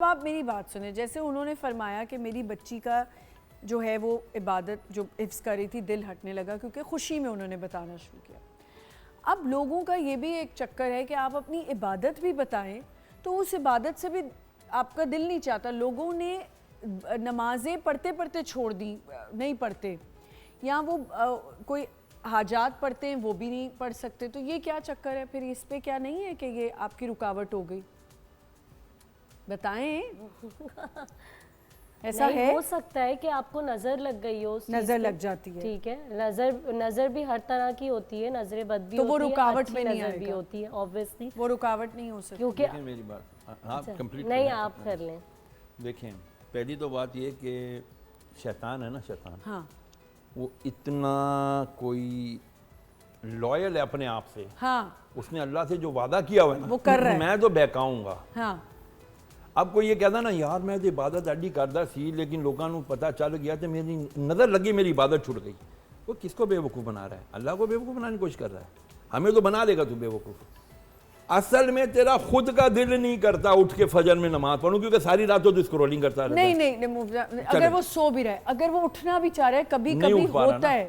آپ میری بات سنیں، جیسے انہوں نے فرمایا کہ میری بچی کا جو ہے وہ عبادت جو حفظ کر رہی تھی دل ہٹنے لگا کیونکہ خوشی میں انہوں نے بتانا شروع کیا. اب لوگوں کا یہ بھی ایک چکر ہے کہ آپ اپنی عبادت بھی بتائیں تو اس عبادت سے بھی آپ کا دل نہیں چاہتا. لوگوں نے نمازیں پڑھتے پڑھتے چھوڑ دی، نہیں پڑھتے، یا وہ کوئی حاجات پڑھتے ہیں وہ بھی نہیں پڑھ سکتے. تو یہ کیا چکر ہے پھر؟ اس پہ کیا نہیں ہے کہ یہ آپ کی رکاوٹ ہو گئی؟ بتائیں. ایسا ہے؟ ہو سکتا ہے کہ آپ کو نظر لگ گئی ہو، نظر لگ جاتی ہے. ٹھیک ہے، نظر بھی ہر طرح کی ہوتی ہے، نظر بد بھی تو وہ ہوتی ہے، رکاوٹ میں نہیں نظر آئے بھی گا، ہوتی ہے obviously. وہ رکاوٹ نہیں ہو سکتی. کیونکہ میری بات کمپلیٹ نہیں آپ کر لیں. دیکھیں، پہلی تو بات یہ کہ شیطان ہے نا، شیطان ہاں وہ اتنا کوئی لویل ہے اپنے آپ سے. ہاں اس نے اللہ سے جو وعدہ کیا ہوا ہے وہ کر رہا ہے. میں تو بہکاؤں گا. ہاں اب کوئی یہ کہتا نا یار میں تو عبادت ایڈی کردا سی لیکن لوگوں کو پتہ چل گیا تو میری نظر لگی، میری عبادت چھوٹ گئی. وہ کس کو بے وقوف بنا رہا ہے؟ اللہ کو بے وقوف بنانے کی کوشش کر رہا ہے. ہمیں تو بنا دے گا تو بے وقوف. اصل میں تیرا خود کا دل نہیں کرتا اٹھ کے فجر میں نماز پڑھوں کیونکہ ساری رات تو اسکرولنگ کرتا رہتا ہے. نہیں اگر وہ سو بھی رہے، اگر وہ اٹھنا بھی چاہ رہا ہے، کبھی کبھی ہوتا ہے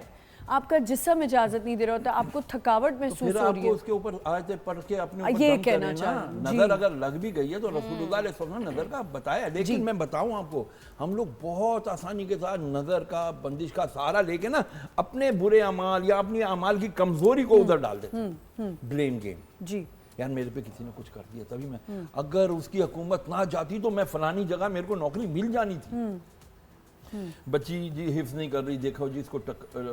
آپ کا جسم اجازت نہیں دے رہا ہوتا، آپ کو تھکاوٹ محسوس ہو رہی ہے. آپ کو اس کے اوپر آیتیں پڑھ کے اپنے اوپر یہ دم کہنا کریں چاہ نا. رہا ہوں. نظر اگر لگ بھی گئی ہے تو رسول اللہ علیہ وسلم نے نظر کا بتایا. لیکن میں بتاؤں آپ کو، ہم لوگ بہت آسانی کے ساتھ نظر کا بندش کا سہارا لے کے نا اپنے برے اعمال یا اپنی اعمال کی کمزوری کو ادھر ڈال دیتے ہیں. Blame game. جی یار میرے پہ کسی نے کچھ کر دیا تبھی میں، اگر اس کی حکومت نہ جاتی تو میں فلانی جگہ میرے کو نوکری مل جانی تھی. بچی جی حفظ نہیں کر رہی، دیکھو جی اس کو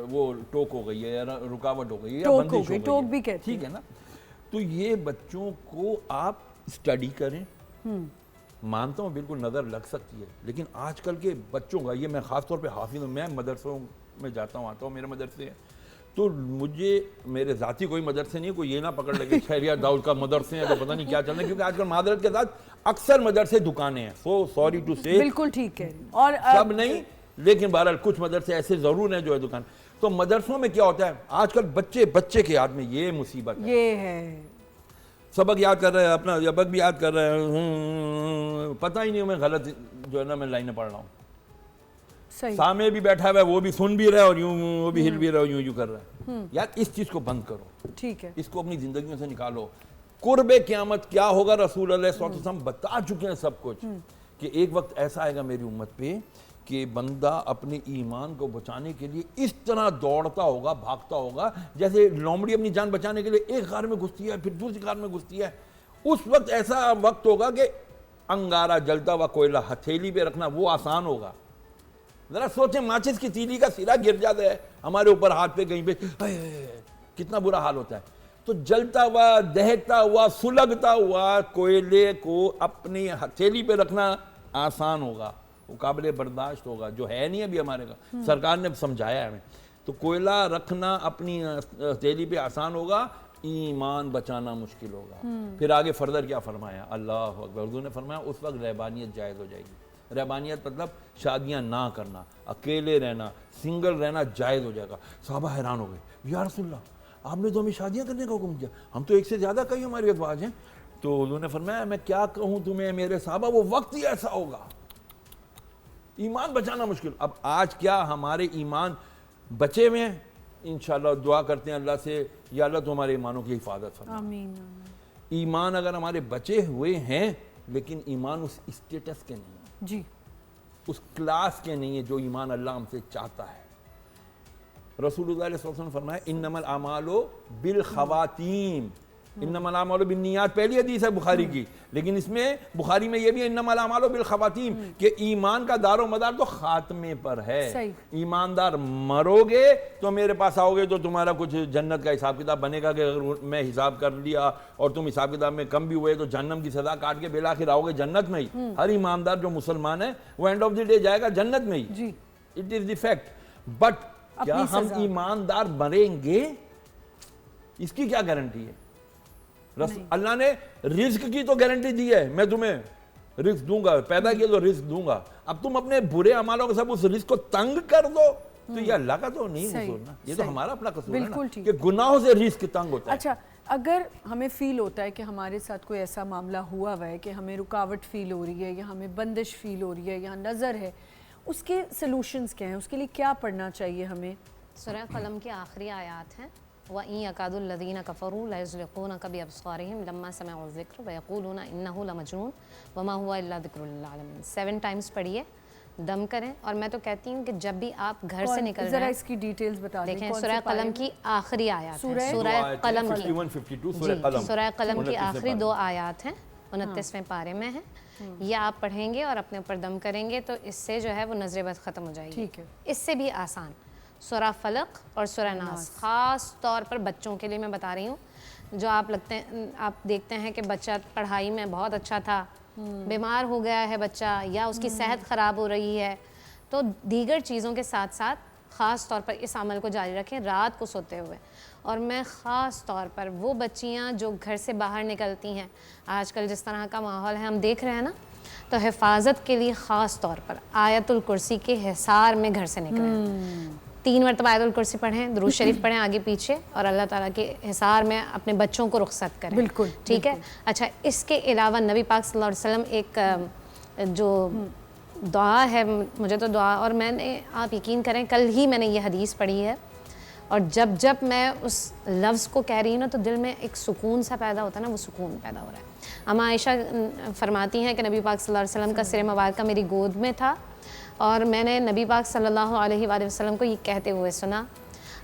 وہ ٹوک ہو گئی ہے یا رکاوٹ ہو گئی ہے یا بندش ہو گئی ہے. ٹوک بھی کہتے ہیں. ٹھیک ہے نا. تو یہ بچوں کو آپ اسٹڈی کریں. مانتا ہوں بالکل نظر لگ سکتی ہے، لیکن آج کل کے بچوں کا یہ، میں خاص طور پہ حافظ ہوں، میں مدرسوں میں جاتا ہوں آتا ہوں، میرے مدرسے ہیں، تو مجھے میرے ذاتی کوئی مدرسے نہیں، کوئی یہ نہ پکڑ لے کہ خیریت داؤد کا مدرسے ہیں تو پتہ نہیں کیا چل رہا ہے. کیونکہ آج کل معذرت کے ساتھ اکثر مدرسے دکانیں ہیں. سو سوری ٹو سے، بالکل ٹھیک ہے، اور سب نہیں لیکن بہرحال کچھ مدرسے ایسے ضرور ہیں جو ہے دکان. تو مدرسوں میں کیا ہوتا ہے آج کل بچے کے یاد میں یہ مصیبت ہے. یہ ہے سبق یاد کر رہے ہیں، اپنا سبق بھی یاد کر رہے ہیں، پتہ ہی نہیں میں غلط جو ہے نا میں لائنیں پڑھ رہا ہوں. سامنے بھی بیٹھا ہوا ہے وہ بھی سن بھی رہا ہے اور یوں وہ بھی ہل بھی رہا ہے، یوں کر رہا ہے. یار اس چیز کو بند کرو. ٹھیک ہے، اس کو اپنی زندگیوں سے نکالو. قرب قیامت کیا ہوگا رسول اللہ صلی اللہ علیہ وسلم بتا چکے ہیں سب کچھ، کہ ایک وقت ایسا آئے گا میری امت پہ کہ بندہ اپنے ایمان کو بچانے کے لیے اس طرح دوڑتا ہوگا، بھاگتا ہوگا جیسے لومڑی اپنی جان بچانے کے لیے ایک غار میں گھستی ہے پھر دوسری غار میں گھستی ہے. اس وقت ایسا وقت ہوگا کہ انگارہ جلتا ہوا کوئلہ ہتھیلی پہ رکھنا وہ آسان ہوگا. ذرا سوچیں ماچس کی تیلی کا سرا گر جاتا ہے ہمارے اوپر ہاتھ پہ کہیں پہ، کتنا برا حال ہوتا ہے. تو جلتا ہوا، دہتا ہوا، سلگتا ہوا کوئلے کو اپنی ہتھیلی پہ رکھنا آسان ہوگا، وہ قابل برداشت ہوگا، جو ہے نہیں ابھی ہمارے کا. سرکار نے سمجھایا ہے ہمیں. تو کوئلہ رکھنا اپنی ہتھیلی پہ آسان ہوگا، ایمان بچانا مشکل ہوگا. پھر آگے فردر کیا فرمایا؟ اللہ اکبر. حضور نے فرمایا اس وقت رہبانیت جائز ہو جائے گی. رہبانیت مطلب شادیاں نہ کرنا، اکیلے رہنا، سنگل رہنا جائز ہو جائے گا. صحابہ حیران ہو گئے، یا رسول اللہ آپ نے تو ہمیں شادیاں کرنے کا حکم کیا، ہم تو ایک سے زیادہ کئی ہماری ازواج ہیں. تو حضور نے فرمایا میں کیا کہوں تمہیں میرے صحابہ، وہ وقت ہی ایسا ہوگا. ایمان بچانا مشکل. اب آج کیا ہمارے ایمان بچے ہوئے ہیں؟ انشاءاللہ دعا کرتے ہیں اللہ سے، یا اللہ تو ہمارے ایمانوں کی حفاظت فرما. آمین. ایمان اگر ہمارے بچے ہوئے ہیں لیکن ایمان اس اسٹیٹس کے نہیں ہے، جی اس کلاس کے نہیں ہے جو ایمان اللہ ہم سے چاہتا ہے. رسول اللہ علیہ وسلم نے فرمایا انما الاعمال بالخواتیم، انما الاعمال بالنیات پہلی حدیث ہے بخاری کی، لیکن اس میں بخاری میں یہ بھی انما الاعمال بالخواتیم کہ ایمان کا دار و مدار تو خاتمے پر ہے. ایماندار مرو گے تو میرے پاس آؤ گے تو تمہارا کچھ جنت کا حساب کتاب بنے گا کہ اگر میں حساب کر لیا اور تم حساب کتاب میں کم بھی ہوئے تو جہنم کی سزا کاٹ کے بالآخر آؤ گے جنت میں ہی. ہر ایماندار جو مسلمان ہے وہ اینڈ آف دی ڈے جائے گا جنت میں ہی. It is the fact. But کیا ہم ایماندار مریں گے اس کی کیا گارنٹی ہے؟ اللہ نے رزق کی تو گارنٹی دی ہے، میں تمہیں رزق دوں گا، پیدا کیا تو رزق دوں گا. اب تم اپنے برے اعمالوں کے سب اس رزق کو تنگ کر دو تو یہ اللہ کا تو نہیں قصور نا، یہ تو ہمارا اپنا قصور ہے نا کہ گناہوں سے رزق تنگ ہوتا ہے. اچھا اگر ہمیں فیل ہوتا ہے کہ ہمارے ساتھ کوئی ایسا معاملہ ہوا ہوا ہے کہ ہمیں رکاوٹ فیل ہو رہی ہے یا ہمیں بندش فیل ہو رہی ہے یا نظر ہے، اس کے سلوشنز کیا ہیں؟ اس کے لیے کیا پڑھنا چاہیے ہمیں؟ سورہ قلم کی آخری آیات ہیں وَإِن يَكَادُ الَّذِينَ كَفَرُوا لَيُزْلِقُونَكَ بِأَبْصَارِهِمْ لَمَّا سَمِعُوا الذِّكْرَ وَيَقُولُونَ إِنَّهُ لَمَجْنُونٌ وَمَا هُوَ إِلَّا ذِكْرٌ لِّلْعَالَمِينَ 7 ٹائمز پڑھیے، دم کریں. اور میں تو کہتی ہوں کہ جب بھی آپ گھر سے نکل رہے ذرا ہیں اس کی ڈیٹیلز بتا دیں. دیکھیں سورہ قلم کی آخری آیات ہیں، سورہ قلم کی 51-52 سورہ قلم کی آخری 2 آیات ہیں، 29ویں پارے میں ہیں. یہ آپ پڑھیں گے اور اپنے اوپر دم کریں گے تو اس سے جو ہے وہ نظر بد ختم ہو جائے گی. ٹھیک ہے. اس سے بھی آسان سورہ فلق اور سورہ ناس، خاص طور پر بچوں کے لیے میں بتا رہی ہوں. جو آپ دیکھتے ہیں کہ بچہ پڑھائی میں بہت اچھا تھا، بیمار ہو گیا ہے بچہ یا اس کی صحت خراب ہو رہی ہے، تو دیگر چیزوں کے ساتھ ساتھ خاص طور پر اس عمل کو جاری رکھیں رات کو سوتے ہوئے. اور میں خاص طور پر وہ بچیاں جو گھر سے باہر نکلتی ہیں، آج کل جس طرح کا ماحول ہے ہم دیکھ رہے ہیں نا، تو حفاظت کے لیے خاص طور پر آیت الکرسی کے حصار میں گھر سے نکلیں. 3 مرتبہ آیت الکرسی پڑھیں، درود شریف پڑھیں آگے پیچھے، اور اللہ تعالیٰ کے حصار میں اپنے بچوں کو رخصت کریں. بالکل ٹھیک ہے. اچھا، اس کے علاوہ نبی پاک صلی اللہ علیہ وسلم ایک جو دعا ہے، مجھے تو دعا، اور میں نے، آپ یقین کریں کل ہی میں نے یہ حدیث پڑھی ہے، اور جب میں اس لفظ کو کہہ رہی ہوں نا تو دل میں ایک سکون سا پیدا ہوتا ہے نا، وہ سکون پیدا ہو رہا ہے. اما عائشہ فرماتی ہیں کہ نبی پاک صلی اللہ علیہ وسلم کا سر مبارکہ میری گود میں تھا، اور میں نے نبی پاک صلی اللہ علیہ وآلہ وسلم کو یہ کہتے ہوئے سنا،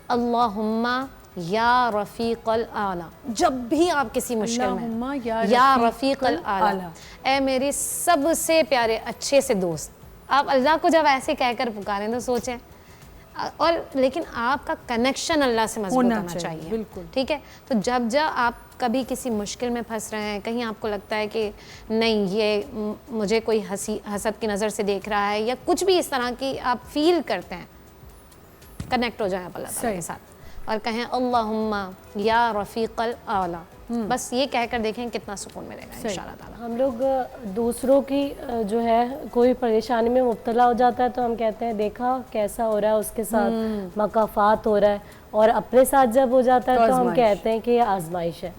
اللہم یا رفیق الاعلیٰ. جب بھی آپ کسی مشکل میں، یا رفیق الاعلیٰ، اے میرے سب سے پیارے اچھے سے دوست. آپ اللہ کو جب ایسے کہہ کر پکاریں تو سوچیں، اور لیکن آپ کا کنیکشن اللہ سے مضبوط ہونا چاہیے. بالکل ٹھیک ہے. تو جب آپ کبھی کسی مشکل میں پھنس رہے ہیں، کہیں آپ کو لگتا ہے کہ نہیں یہ مجھے کوئی حسد کی نظر سے دیکھ رہا ہے، یا کچھ بھی اس طرح کی آپ فیل کرتے ہیں، کنیکٹ ہو جائیں آپ اللہ تعالیٰ کے ساتھ اور کہیں اللہم یا رفیق الاعلیٰ. بس یہ کہہ کر دیکھیں کتنا سکون ملے گا انشاءاللہ تعالیٰ. ہم لوگ دوسروں کی جو ہے کوئی پریشانی میں مبتلا ہو جاتا ہے تو ہم کہتے ہیں دیکھا کیسا ہو رہا ہے اس کے ساتھ، مکافات ہو رہا ہے، اور اپنے ساتھ جب ہو جاتا ہے تو ہم کہتے ہیں کہ یہ آزمائش ہے.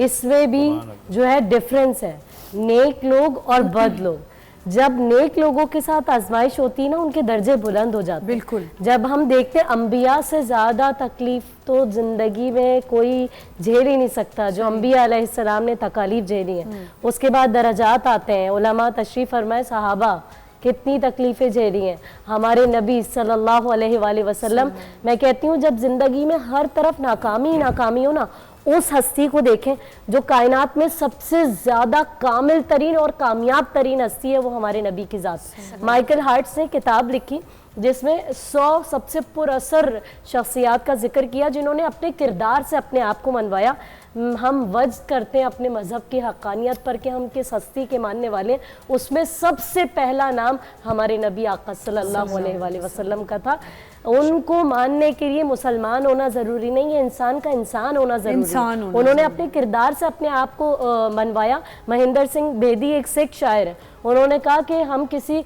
اس میں بھی جو ہے ڈفرینس ہے، نیک لوگ اور بد لوگ. جب نیک لوگوں کے ساتھ آزمائش ہوتی ہے نا، ان کے درجے بلند ہو جاتے ہیں. بالکل. جب ہم دیکھتے ہیں انبیاء سے زیادہ تکلیف تو زندگی میں کوئی جھیل ہی نہیں سکتا جو انبیاء علیہ السلام نے تکالیف جھیلی ہیں. اس کے بعد درجات آتے ہیں. علماء تشریف فرمائے صحابہ کتنی تکلیفیں جھیلی ہیں. ہمارے نبی صلی اللہ علیہ وآلہ وسلم، میں کہتی ہوں جب زندگی میں ہر طرف ناکامی ہو نا، اس ہستی کو دیکھیں جو کائنات میں سب سے زیادہ کامل ترین اور کامیاب ترین ہستی ہے، وہ ہمارے نبی کی ذات. مائیکل ہارٹس نے کتاب لکھی جس میں 100 سب سے پر اثر شخصیات کا ذکر کیا جنہوں نے اپنے کردار سے اپنے آپ کو منوایا. ہم وجد کرتے ہیں اپنے مذہب کی حقانیت پر کہ ہم کس ہستی کے ماننے والے. اس میں سب سے پہلا نام ہمارے نبی آقا صلی اللہ علیہ وآلہ وسلم کا تھا. ان کو ماننے کے لیے مسلمان ہونا ضروری نہیں ہے، انسان کا انسان ہونا ضروری ہے. انہوں نے اپنے کردار سے اپنے آپ کو منوایا. مہندر سنگھ بیدی ایک سکھ شاعر ہے، انہوں نے کہا کہ ہم کسی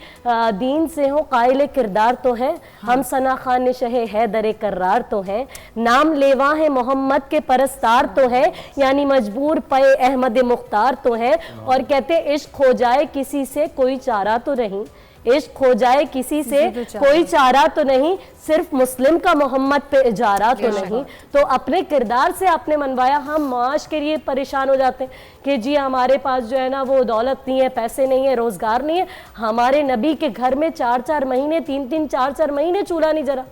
دین سے ہوں قائل کردار تو ہیں، ہم ثنا خان شہ حیدر کرار تو ہیں، نام لیوا ہیں محمد کے پرستار تو ہیں، یعنی مجبور پے احمد مختار تو ہیں. اور کہتے عشق ہو جائے کسی سے کوئی چارہ تو نہیں، عشق ہو جائے کسی سے کوئی چارہ تو نہیں، صرف مسلم کا محمد پہ اجارہ تو نہیں. تو اپنے کردار سے آپ نے منوایا. ہم معاش کے لیے پریشان ہو جاتے ہیں کہ جی ہمارے پاس جو ہے نا وہ دولت نہیں ہے، پیسے نہیں ہے، روزگار نہیں ہے. ہمارے نبی کے گھر میں 4 مہینے 3 4 مہینے چولہا نہیں جلا.